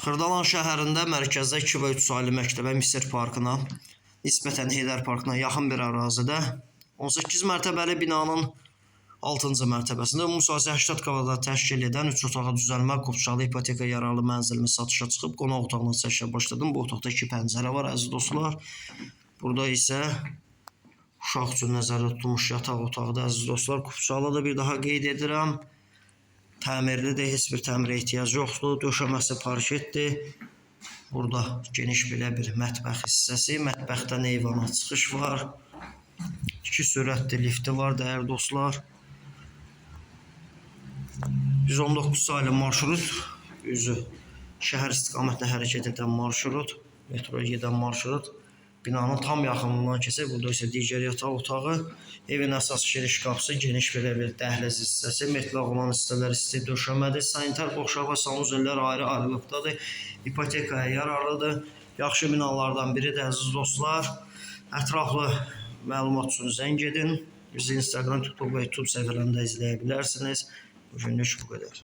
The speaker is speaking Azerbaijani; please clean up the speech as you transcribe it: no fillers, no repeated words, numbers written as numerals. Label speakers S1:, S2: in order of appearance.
S1: Xırdalan şəhərində mərkəzdə 2 və 3 saylı məktəbə, Misir parkına, nisbətən Heydər parkına yaxın bir ərazidə 18 mərtəbəli binanın 6-cı mərtəbəsində ümumi 80 kvadrat təşkil edən 3 otağa düzəlmə Qubçalı ipoteka yararlı mənzilimiz satışa çıxıb. Qonaq otağına çəkişə başladım. Bu otaqda 2 pəncərə var əziz dostlar. Burada isə uşaq üçün nəzərdə tutulmuş yataq otağıdır əziz dostlar. Qubçalı da bir daha qeyd edirəm. Təmirlidir, heç bir təmirə ehtiyac yoxdur. Döşəməsi parketdir. Burada geniş belə bir mətbəx hissəsi. Mətbəxdən eyvana çıxış var. 2 sürətli lifti var dəyərli dostlar. 119 saylı marşrut, üzü şəhər istiqamətinə hərəkət edən marşrut, metroya gedən marşrut. Binanın tam yaxınlığından keçir. Burada isə digər yataq otağı. Evin əsas giriş qapısı, geniş belə bir dəhliz hissəsi. Metlaq olan hissələr isti döşəmədir. Sanitar boşluq və sanuzellər ayrı-ayrılıqdadır. İpotekaya yararlıdır. Yaxşı binalardan biridir əziz dostlar. Ətraflı məlumat üçün zəng edin. Bizi Instagram, TikTok və YouTube səhifələrində izləyə bilərsiniz. Bugünlük bu qədər.